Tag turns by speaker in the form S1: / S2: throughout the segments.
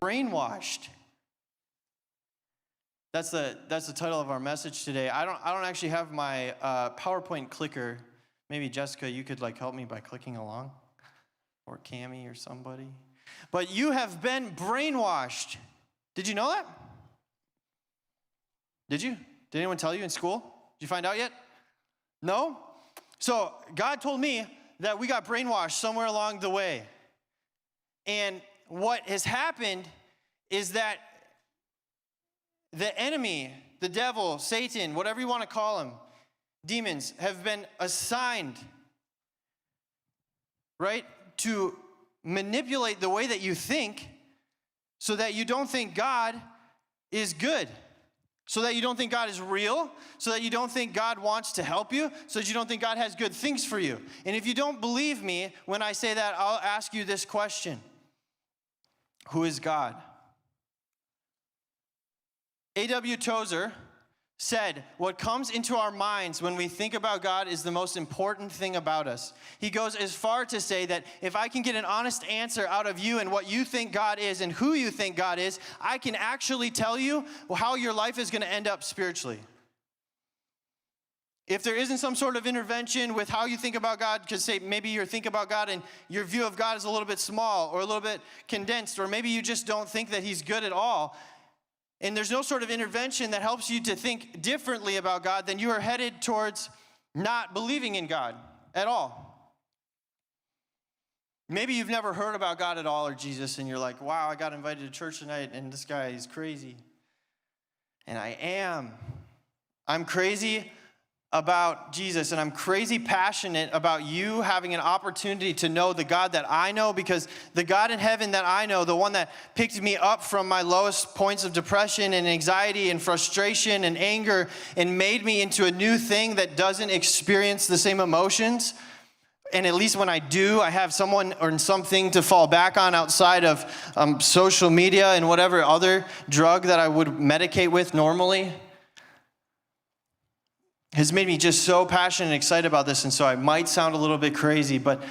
S1: Brainwashed. That's the title of our message today. I don't actually have my PowerPoint clicker. Maybe Jessica, you could help me by clicking along, or Cammie or somebody. But you have been brainwashed. Did you know that? Did you? Did anyone tell you in school? Did you find out yet? No? So God told me that we got brainwashed somewhere along the way. And what has happened is that the enemy, the devil, Satan, whatever you want to call him, demons, have been assigned, right, to manipulate the way that you think so that you don't think God is good, so that you don't think God is real, so that you don't think God wants to help you, so that you don't think God has good things for you. And if you don't believe me when I say that, I'll ask you this question. Who is God? A.W. Tozer said, what comes into our minds when we think about God is the most important thing about us. He goes as far to say that if I can get an honest answer out of you and what you think God is and who you think God is, I can actually tell you how your life is going to end up spiritually. If there isn't some sort of intervention with how you think about God, because say maybe you think about God and your view of God is a little bit small or a little bit condensed, or maybe you just don't think that he's good at all, and there's no sort of intervention that helps you to think differently about God, then you are headed towards not believing in God at all. Maybe you've never heard about God at all or Jesus, and you're like, wow, I got invited to church tonight, and this guy is crazy. And I am. I'm crazy about Jesus, and I'm crazy passionate about you having an opportunity to know the God that I know, because the God in heaven that I know, the one that picked me up from my lowest points of depression and anxiety and frustration and anger and made me into a new thing that doesn't experience the same emotions. And at least when I do, I have someone or something to fall back on outside of social media and whatever other drug that I would medicate with normally. Has made me just so passionate and excited about this, and so I might sound a little bit crazy, but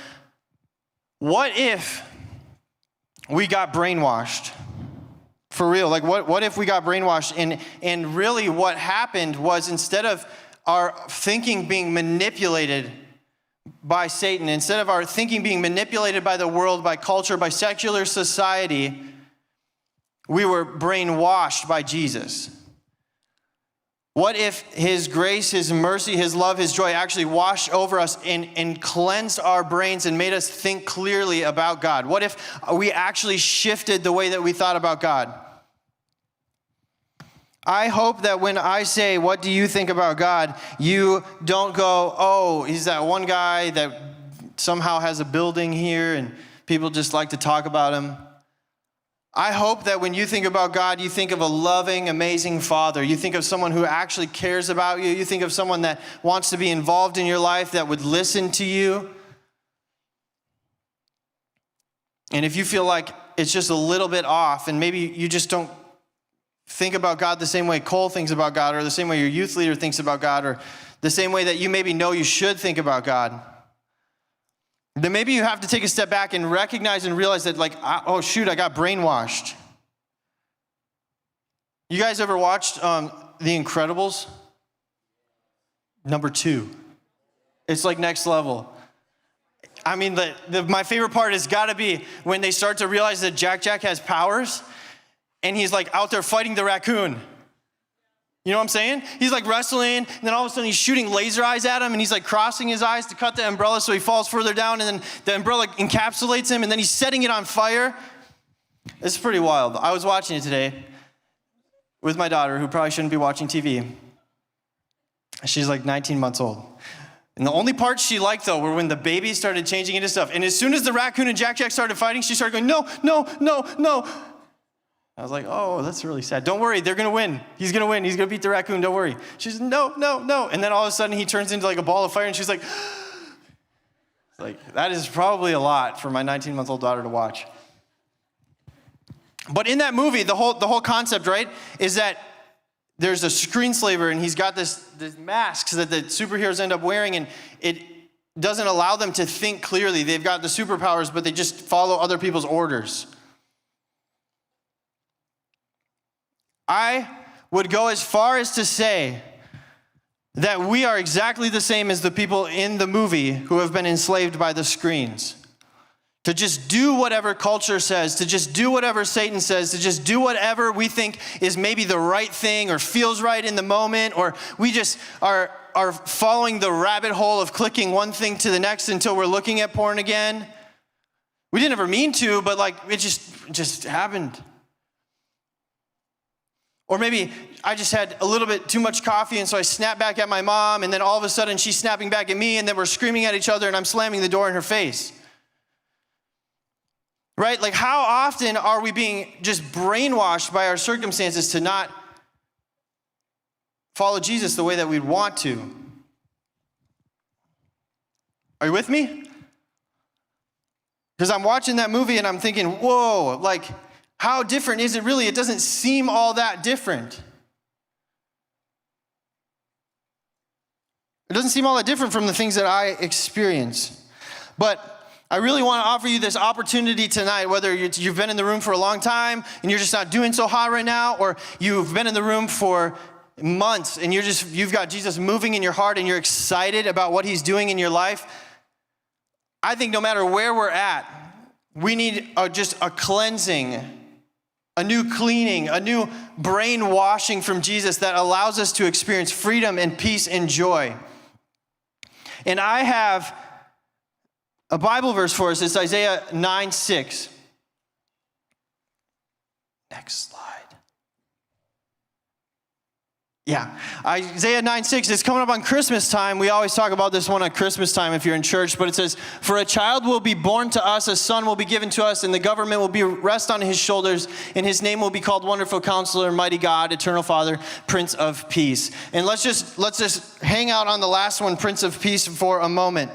S1: what if we got brainwashed? For real, what if we got brainwashed? And really what happened was, instead of our thinking being manipulated by Satan, instead of our thinking being manipulated by the world, by culture, by secular society, we were brainwashed by Jesus. What if his grace, his mercy, his love, his joy actually washed over us and cleansed our brains and made us think clearly about God? What if we actually shifted the way that we thought about God? I hope that when I say, what do you think about God, you don't go, oh, he's that one guy that somehow has a building here and people just like to talk about him. I hope that when you think about God, you think of a loving, amazing Father. You think of someone who actually cares about you. You think of someone that wants to be involved in your life, that would listen to you. And if you feel like it's just a little bit off, and maybe you just don't think about God the same way Cole thinks about God, or the same way your youth leader thinks about God, or the same way that you maybe know you should think about God, then maybe you have to take a step back and recognize and realize that, oh shoot, I got brainwashed. You guys ever watched The Incredibles? Number 2. It's like next level. I mean, my favorite part has got to be when they start to realize that Jack has powers, and he's out there fighting the raccoon. You know what I'm saying? He's wrestling, and then all of a sudden he's shooting laser eyes at him, and he's crossing his eyes to cut the umbrella so he falls further down, and then the umbrella encapsulates him, and then he's setting it on fire. It's pretty wild. I was watching it today with my daughter, who probably shouldn't be watching TV. She's 19 months old. And the only parts she liked, though, were when the baby started changing into stuff. And as soon as the raccoon and Jack started fighting, she started going, no, no, no, no. I was like, oh, that's really sad. Don't worry, they're going to win. He's going to win. He's going to beat the raccoon. Don't worry. She says, no, no, no. And then all of a sudden he turns into a ball of fire, and she's like, that is probably a lot for my 19-month-old daughter to watch. But in that movie, the whole concept, right, is that there's a screenslaver, and he's got this masks that the superheroes end up wearing, and it doesn't allow them to think clearly. They've got the superpowers, but they just follow other people's orders. I would go as far as to say that we are exactly the same as the people in the movie who have been enslaved by the screens. To just do whatever culture says, to just do whatever Satan says, to just do whatever we think is maybe the right thing or feels right in the moment, or we just are following the rabbit hole of clicking one thing to the next until we're looking at porn again. We didn't ever mean to, but like it just happened. Or maybe I just had a little bit too much coffee, and so I snapped back at my mom, and then all of a sudden she's snapping back at me, and then we're screaming at each other, and I'm slamming the door in her face. Right? Like, how often are we being just brainwashed by our circumstances to not follow Jesus the way that we'd want to? Are you with me? Because I'm watching that movie and I'm thinking, whoa, like, how different is it really? It doesn't seem all that different. It doesn't seem all that different from the things that I experience. But I really want to offer you this opportunity tonight, whether you've been in the room for a long time and you're just not doing so hot right now, or you've been in the room for months and you've got Jesus moving in your heart and you're excited about what he's doing in your life. I think no matter where we're at, we need just a cleansing, a new cleaning, a new brainwashing from Jesus that allows us to experience freedom and peace and joy. And I have a Bible verse for us. It's Isaiah 9:6. Next slide. Yeah, Isaiah 9:6. It's coming up on Christmas time. We always talk about this one at Christmas time if you're in church, but it says, "For a child will be born to us, a son will be given to us, and the government will rest on his shoulders, and his name will be called Wonderful Counselor, Mighty God, Eternal Father, Prince of Peace." And let's just hang out on the last one, Prince of Peace, for a moment.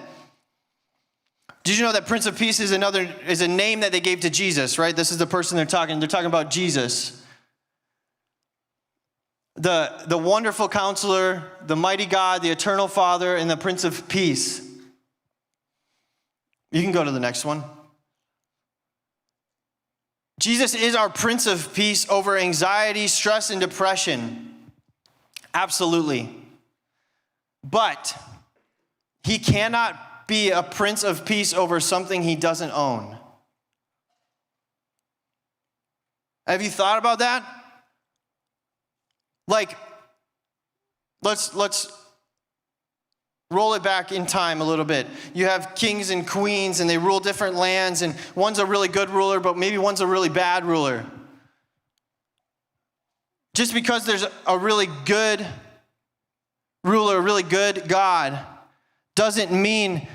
S1: Did you know that Prince of Peace is a name that they gave to Jesus, right? This is the person they're talking about Jesus. The Wonderful Counselor, the Mighty God, the Eternal Father, and the Prince of Peace. You can go to the next one. Jesus is our Prince of Peace over anxiety, stress, and depression. Absolutely. But he cannot be a Prince of Peace over something he doesn't own. Have you thought about that? Like, let's roll it back in time a little bit. You have kings and queens, and they rule different lands, and one's a really good ruler, but maybe one's a really bad ruler. Just because there's a really good ruler, a really good God, doesn't mean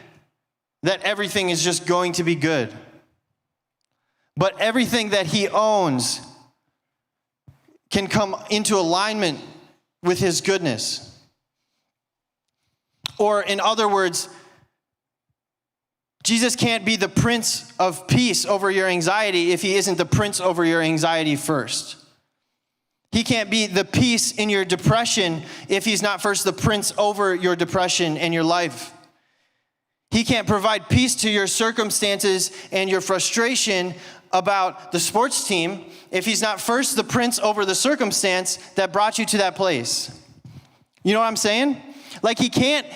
S1: that everything is just going to be good. But everything that he owns can come into alignment with his goodness. Or in other words, Jesus can't be the Prince of Peace over your anxiety if he isn't the Prince over your anxiety first. He can't be the peace in your depression if he's not first the Prince over your depression and your life. He can't provide peace to your circumstances and your frustration about the sports team if he's not first the Prince over the circumstance that brought you to that place. You know what I'm saying? Like he can't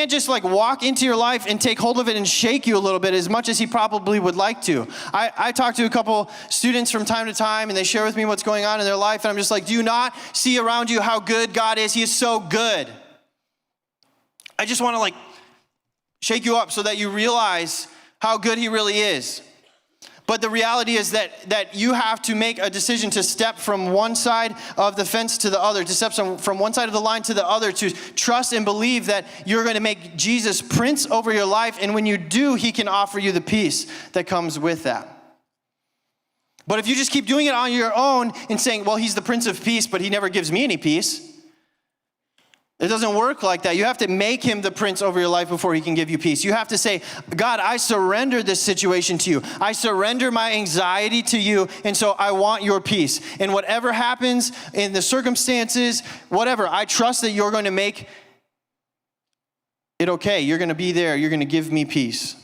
S1: just like walk into your life and take hold of it and shake you a little bit as much as he probably would like to. I talk to a couple students from time to time and they share with me what's going on in their life, and I'm just like, do you not see around you how good God is? He is so good. I just want to like shake you up so that you realize how good he really is. But the reality is that you have to make a decision to step from one side of the fence to the other, to step from one side of the line to the other, to trust and believe that you're going to make Jesus Prince over your life. And when you do, he can offer you the peace that comes with that. But if you just keep doing it on your own and saying, well, he's the Prince of Peace, but he never gives me any peace, it doesn't work like that. You have to make him the prince over your life before he can give you peace. You have to say, God, I surrender this situation to you. I surrender my anxiety to you, and so I want your peace. And whatever happens in the circumstances, whatever, I trust that you're going to make it okay. You're going to be there. You're going to give me peace.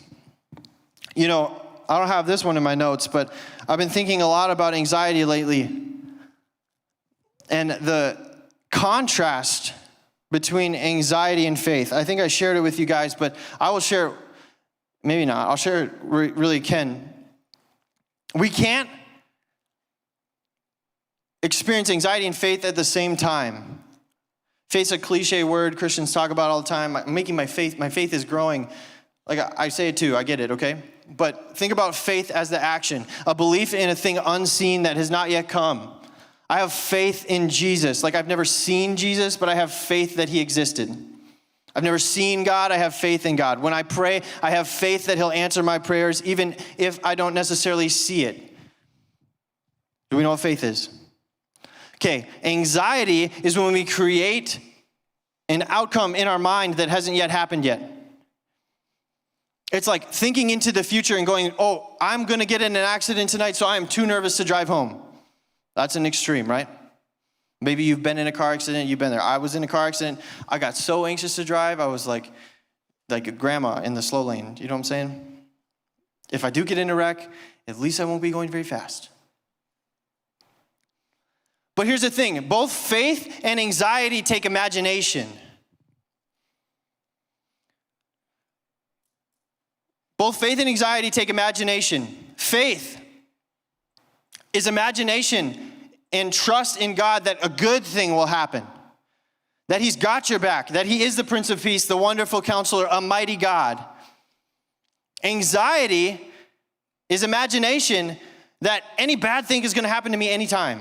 S1: You know, I don't have this one in my notes, but I've been thinking a lot about anxiety lately. And the contrast between anxiety and faith, I think I shared it with you guys, but I will share, maybe not, I'll share it really can. We can't experience anxiety and faith at the same time. Faith's a cliche word Christians talk about all the time. I'm making my faith is growing. Like I say it too, I get it, okay? But think about faith as the action, a belief in a thing unseen that has not yet come. I have faith in Jesus. Like I've never seen Jesus, but I have faith that he existed. I've never seen God, I have faith in God. When I pray, I have faith that he'll answer my prayers, even if I don't necessarily see it. Do we know what faith is? Okay, anxiety is when we create an outcome in our mind that hasn't yet happened yet. It's like thinking into the future and going, oh, I'm going to get in an accident tonight, so I am too nervous to drive home. That's an extreme, right? Maybe you've been in a car accident, you've been there. I was in a car accident. I got so anxious to drive, I was like a grandma in the slow lane. You know what I'm saying? If I do get in a wreck, at least I won't be going very fast. But here's the thing, both faith and anxiety take imagination. Both faith and anxiety take imagination. Faith is imagination and trust in God that a good thing will happen, that he's got your back, that he is the Prince of Peace, the wonderful counselor, a mighty God. Anxiety is imagination that any bad thing is going to happen to me anytime.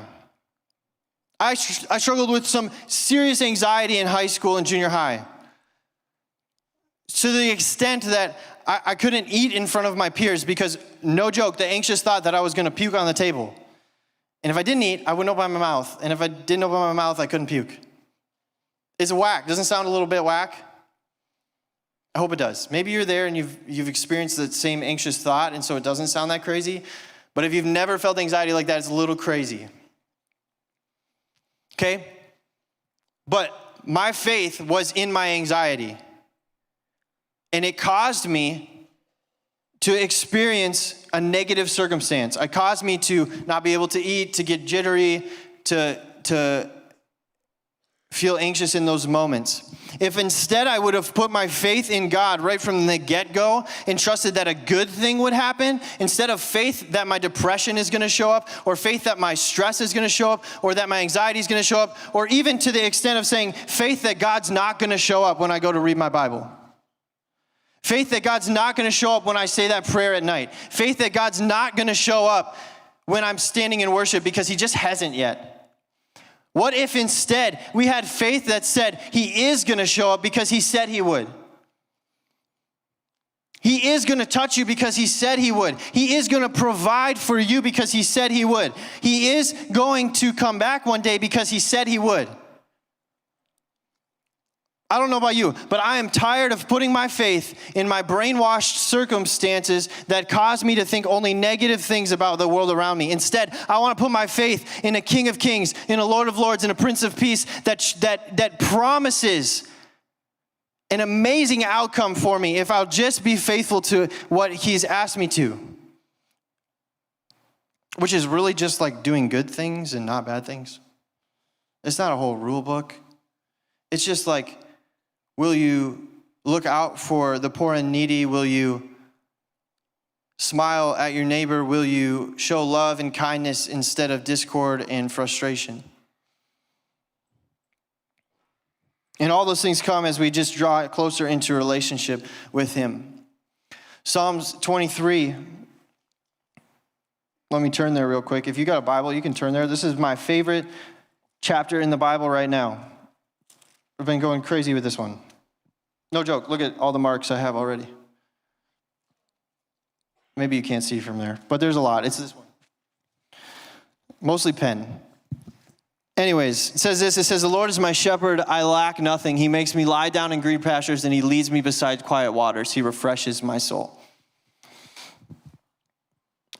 S1: I struggled with some serious anxiety in high school and junior high, to the extent that I couldn't eat in front of my peers because, no joke, the anxious thought that I was going to puke on the table. And if I didn't eat, I wouldn't open my mouth. And if I didn't open my mouth, I couldn't puke. It's whack. Doesn't it sound a little bit whack? I hope it does. Maybe you're there and you've experienced the same anxious thought, and so it doesn't sound that crazy. But if you've never felt anxiety like that, it's a little crazy. Okay? But my faith was in my anxiety. And it caused me to experience a negative circumstance. It caused me to not be able to eat, to get jittery, to feel anxious in those moments. If instead I would have put my faith in God right from the get-go and trusted that a good thing would happen, instead of faith that my depression is going to show up, or faith that my stress is going to show up, or that my anxiety is going to show up, or even to the extent of saying faith that God's not going to show up when I go to read my Bible. Faith that God's not going to show up when I say that prayer at night. Faith that God's not going to show up when I'm standing in worship because he just hasn't yet. What if instead we had faith that said he is going to show up because he said he would? He is going to touch you because he said he would. He is going to provide for you because he said he would. He is going to come back one day because he said he would. I don't know about you, but I am tired of putting my faith in my brainwashed circumstances that cause me to think only negative things about the world around me. Instead, I want to put my faith in a King of Kings, in a Lord of Lords, in a Prince of Peace that promises an amazing outcome for me if I'll just be faithful to what he's asked me to. Which is really just like doing good things and not bad things. It's not a whole rule book. It's just like, will you look out for the poor and needy? Will you smile at your neighbor? Will you show love and kindness instead of discord and frustration? And all those things come as we just draw closer into a relationship with him. Psalms 23. Let me turn there real quick. If you got a Bible, you can turn there. This is my favorite chapter in the Bible right now. I've been going crazy with this one. No joke, look at all the marks I have already. Maybe you can't see from there, but there's a lot. It's this one. Mostly pen. Anyways, it says this, it says, the Lord is my shepherd, I lack nothing. He makes me lie down in green pastures, and he leads me beside quiet waters. He refreshes my soul.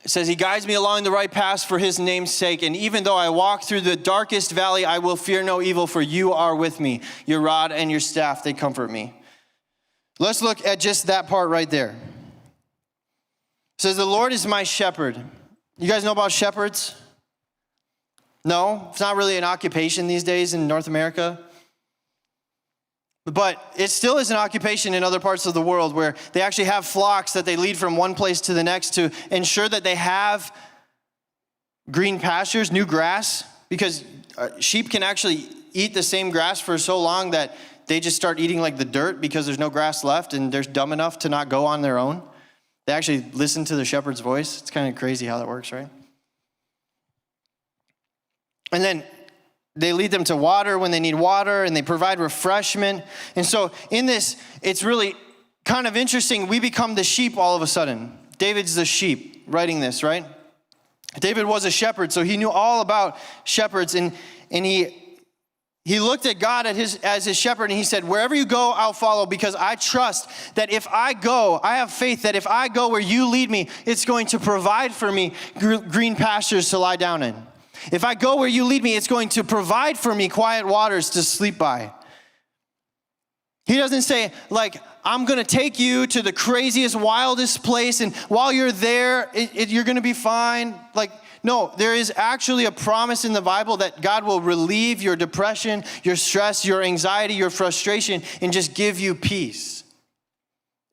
S1: It says, he guides me along the right path for his name's sake. And even though I walk through the darkest valley, I will fear no evil, for you are with me. Your rod and your staff, they comfort me. Let's look at just that part right there. It says, the Lord is my shepherd. You guys know about shepherds? No, it's not really an occupation these days in North America. But it still is an occupation in other parts of the world where they actually have flocks that they lead from one place to the next to ensure that they have green pastures, new grass, because sheep can actually eat the same grass for so long that they just start eating like the dirt because there's no grass left and they're dumb enough to not go on their own. They actually listen to the shepherd's voice. It's kind of crazy how that works, right? And then they lead them to water when they need water, and they provide refreshment. And so in this, it's really kind of interesting. We become the sheep all of a sudden. David's the sheep writing this, right? David was a shepherd, so he knew all about shepherds, and he looked at God as his shepherd, and he said, wherever you go, I'll follow, because I trust that if I go, I have faith that if I go where you lead me, it's going to provide for me green pastures to lie down in. If I go where you lead me, it's going to provide for me quiet waters to sleep by. He doesn't say, like, I'm going to take you to the craziest, wildest place, and while you're there, you're going to be fine. Like, no, there is actually a promise in the Bible that God will relieve your depression, your stress, your anxiety, your frustration, and just give you peace.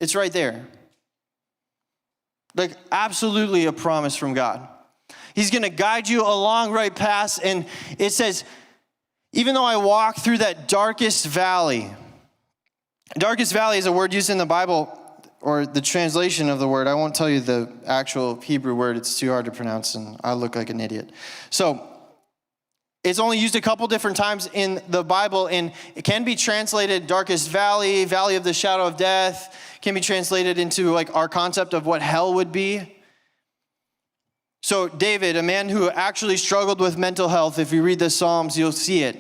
S1: It's right there. Like, absolutely a promise from God. He's going to guide you along right past, and it says, even though I walk through that darkest valley. Darkest valley is a word used in the Bible, or the translation of the word. I won't tell you the actual Hebrew word. It's too hard to pronounce, and I look like an idiot. So it's only used a couple different times in the Bible, and it can be translated darkest valley, valley of the shadow of death. It can be translated into like our concept of what hell would be. So David, a man who actually struggled with mental health, if you read the Psalms, you'll see it.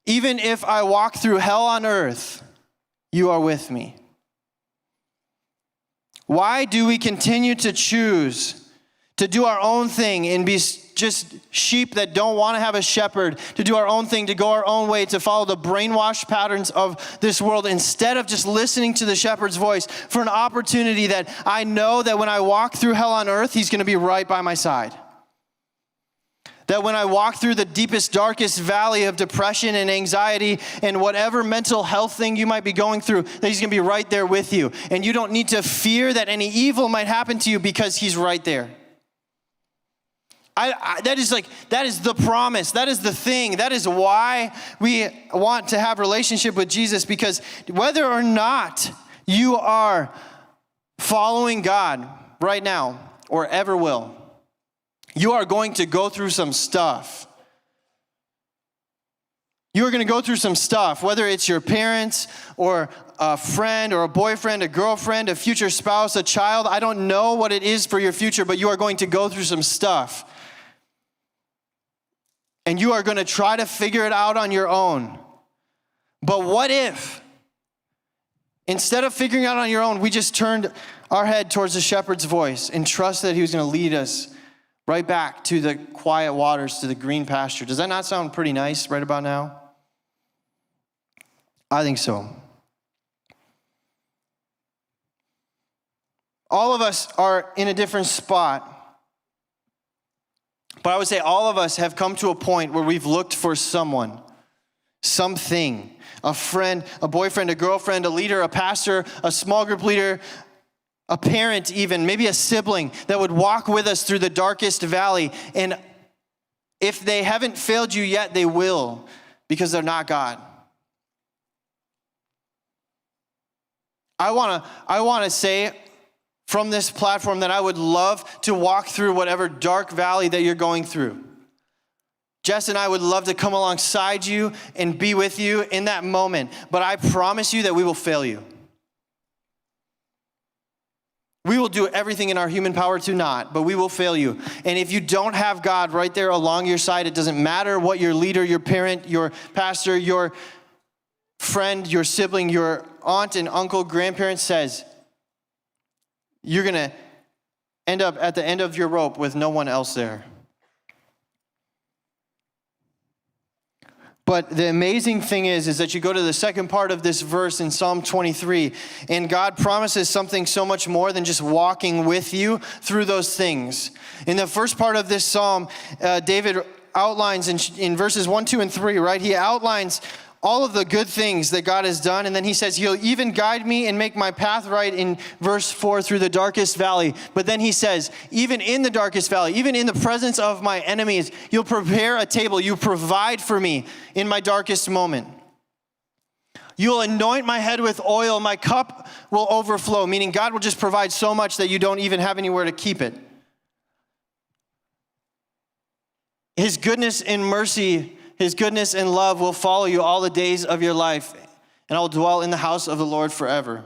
S1: Even if I walk through hell on earth, you are with me. Why do we continue to choose to do our own thing and be just sheep that don't want to have a shepherd, to do our own thing, to go our own way, to follow the brainwashed patterns of this world instead of just listening to the shepherd's voice for an opportunity that I know that when I walk through hell on earth, he's going to be right by my side? That when I walk through the deepest, darkest valley of depression and anxiety and whatever mental health thing you might be going through, that he's going to be right there with you. And you don't need to fear that any evil might happen to you because he's right there. That is the promise. That is the thing. That is why we want to have a relationship with Jesus, because whether or not you are following God right now or ever will, you are going to go through some stuff. You are going to go through some stuff, whether it's your parents or a friend or a boyfriend, a girlfriend, a future spouse, a child. I don't know what it is for your future, but you are going to go through some stuff. And you are going to try to figure it out on your own. But what if, instead of figuring it out on your own, we just turned our head towards the shepherd's voice and trust that he was going to lead us right back to the quiet waters, to the green pasture? Does that not sound pretty nice right about now? I think so. All of us are in a different spot. But I would say all of us have come to a point where we've looked for someone, something, a friend, a boyfriend, a girlfriend, a leader, a pastor, a small group leader, a parent even, maybe a sibling that would walk with us through the darkest valley. And if they haven't failed you yet, they will, because they're not God. I want to say from this platform that I would love to walk through whatever dark valley that you're going through. Jess and I would love to come alongside you and be with you in that moment. But I promise you that we will fail you. We will do everything in our human power to not, but we will fail you. And if you don't have God right there along your side, it doesn't matter what your leader, your parent, your pastor, your friend, your sibling, your aunt and uncle, grandparent says, you're going to end up at the end of your rope with no one else there. But the amazing thing is that you go to the second part of this verse in Psalm 23, and God promises something so much more than just walking with you through those things. In the first part of this psalm, David outlines in verses 1, 2, and 3, right? He outlines all of the good things that God has done. And then he says, he'll even guide me and make my path right in verse 4 through the darkest valley. But then he says, even in the darkest valley, even in the presence of my enemies, you'll prepare a table. You provide for me in my darkest moment. You'll anoint my head with oil. My cup will overflow, meaning God will just provide so much that you don't even have anywhere to keep it. His goodness and mercy, his goodness and love will follow you all the days of your life, and I will dwell in the house of the Lord forever.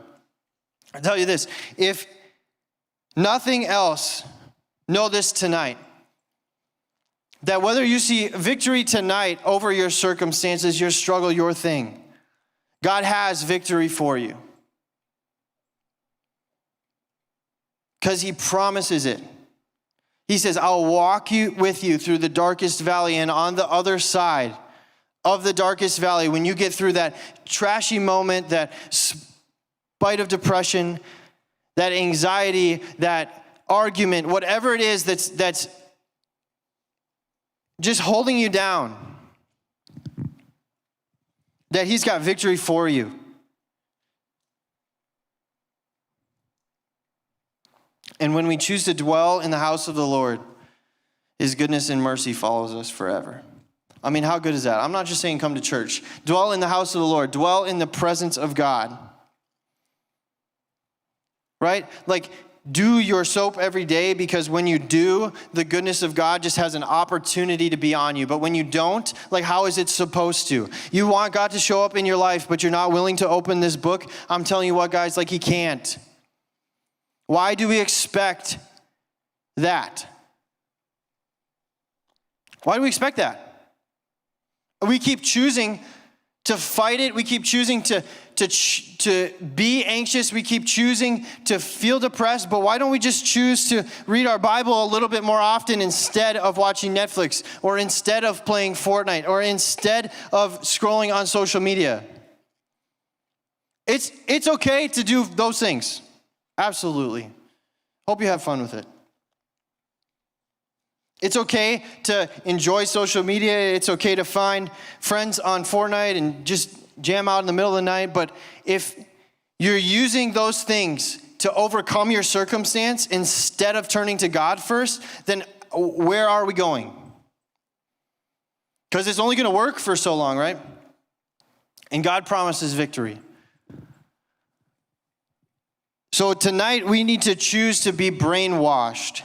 S1: I tell you this, if nothing else, know this tonight, that whether you see victory tonight over your circumstances, your struggle, your thing, God has victory for you. Because he promises it. He says, I'll walk with you through the darkest valley, and on the other side of the darkest valley, when you get through that trashy moment, that spite of depression, that anxiety, that argument, whatever it is that's just holding you down, that he's got victory for you. And when we choose to dwell in the house of the Lord, his goodness and mercy follows us forever. I mean, how good is that? I'm not just saying come to church. Dwell in the house of the Lord. Dwell in the presence of God. Right? Like, do your soap every day, because when you do, the goodness of God just has an opportunity to be on you. But when you don't, like, how is it supposed to? You want God to show up in your life, but you're not willing to open this book? I'm telling you what, guys, like, he can't. Why do we expect that? Why do we expect that? We keep choosing to fight it. We keep choosing to be anxious. We keep choosing to feel depressed. But why don't we just choose to read our Bible a little bit more often instead of watching Netflix, or instead of playing Fortnite, or instead of scrolling on social media? It's okay to do those things. Absolutely. Hope you have fun with it. It's okay to enjoy social media. It's okay to find friends on Fortnite and just jam out in the middle of the night. But if you're using those things to overcome your circumstance instead of turning to God first, then where are we going? Because it's only going to work for so long, right? And God promises victory. So tonight we need to choose to be brainwashed.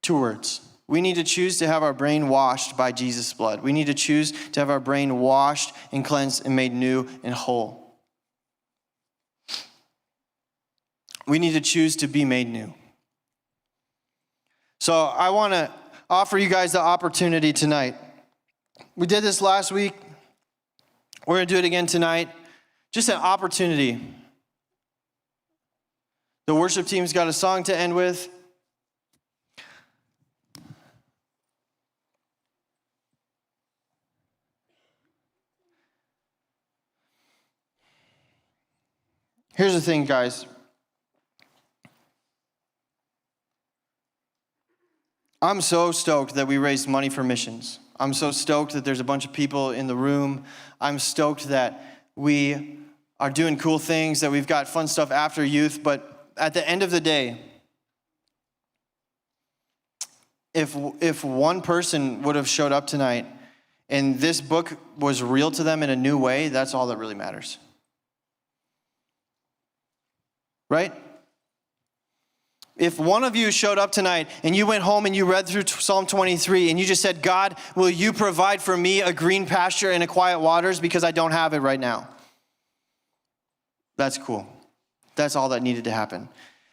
S1: 2 words. We need to choose to have our brain washed by Jesus' blood. We need to choose to have our brain washed and cleansed and made new and whole. We need to choose to be made new. So I want to offer you guys the opportunity tonight. We did this last week. We're going to do it again tonight. Just an opportunity. The worship team's got a song to end with. Here's the thing, guys. I'm so stoked that we raised money for missions. I'm so stoked that there's a bunch of people in the room. I'm stoked that we are doing cool things, that we've got fun stuff after youth. But at the end of the day, if one person would have showed up tonight and this book was real to them in a new way, that's all that really matters. Right? If one of you showed up tonight and you went home and you read through Psalm 23 and you just said, God, will you provide for me a green pasture and a quiet waters because I don't have it right now? That's cool. That's all that needed to happen.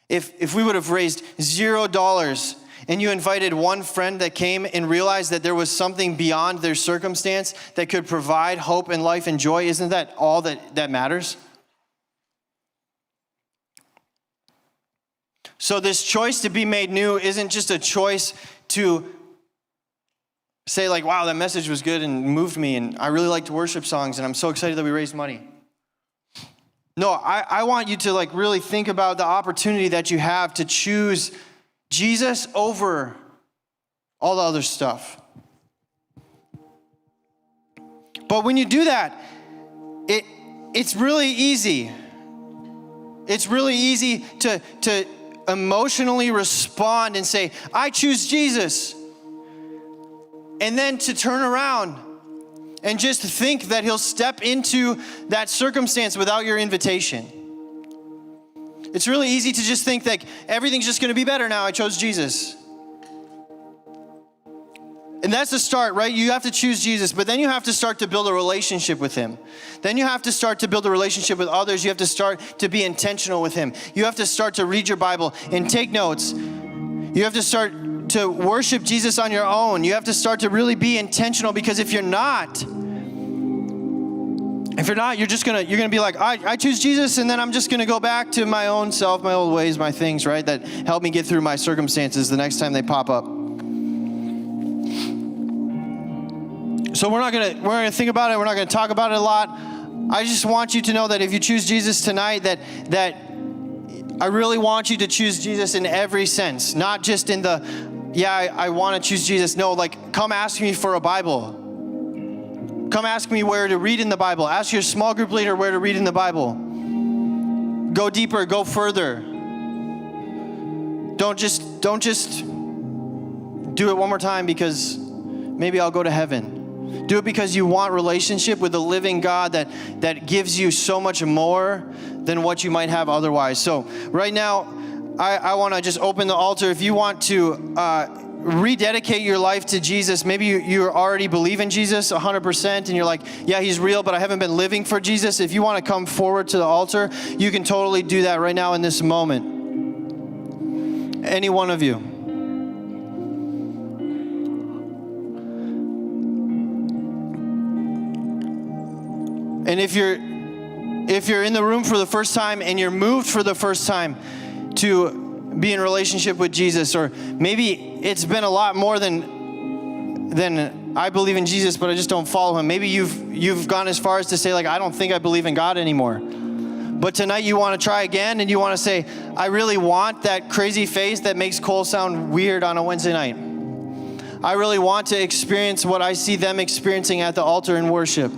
S1: If we would have raised $0 and you invited one friend that came and realized that there was something beyond their circumstance that could provide hope and life and joy, isn't that all that matters? So this choice to be made new isn't just a choice to say like, wow, that message was good and moved me and I really liked worship songs and I'm so excited that we raised money. No, I want you to like really think about the opportunity that you have to choose Jesus over all the other stuff. But when you do that, it's really easy. It's really easy to emotionally respond and say, I choose Jesus. And then to turn around and just think that he'll step into that circumstance without your invitation. It's really easy to just think like everything's just going to be better now. I chose Jesus. And that's the start, right? You have to choose Jesus, but then you have to start to build a relationship with him. Then you have to start to build a relationship with others. You have to start to be intentional with him. You have to start to read your Bible and take notes. You have to start to worship Jesus on your own. You have to start to really be intentional, because if you're not, you're gonna be like, I choose Jesus, and then I'm just gonna go back to my own self, my old ways, my things, right? That help me get through my circumstances the next time they pop up. So we're gonna think about it. We're not gonna talk about it a lot. I just want you to know that if you choose Jesus tonight, that I really want you to choose Jesus in every sense, not just in the, I want to choose Jesus. No, like, come ask me for a Bible. Come ask me where to read in the Bible. Ask your small group leader where to read in the Bible. Go deeper, go further. Don't just do it one more time because maybe I'll go to heaven. Do it because you want relationship with the living God that gives you so much more than what you might have otherwise. So right now, I want to just open the altar. If you want to rededicate your life to Jesus, maybe you already believe in Jesus 100% and you're like, yeah, he's real, but I haven't been living for Jesus. If you want to come forward to the altar, you can totally do that right now in this moment. Any one of you. And if you're in the room for the first time and you're moved for the first time to be in relationship with Jesus, or maybe it's been a lot more than I believe in Jesus, but I just don't follow him. Maybe you've gone as far as to say, like, I don't think I believe in God anymore. But tonight you want to try again, and you want to say, I really want that crazy face that makes Cole sound weird on a Wednesday night. I really want to experience what I see them experiencing at the altar in worship.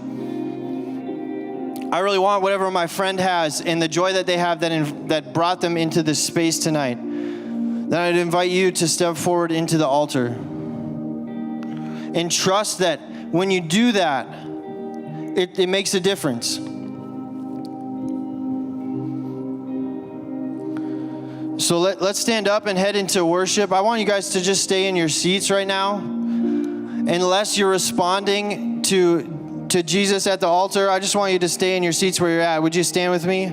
S1: I really want whatever my friend has and the joy that they have that brought them into this space tonight. Then I'd invite you to step forward into the altar and trust that when you do that, it makes a difference. So let's stand up and head into worship. I want you guys to just stay in your seats right now. Unless you're responding to Jesus at the altar, I just want you to stay in your seats where you're at. Would you stand with me?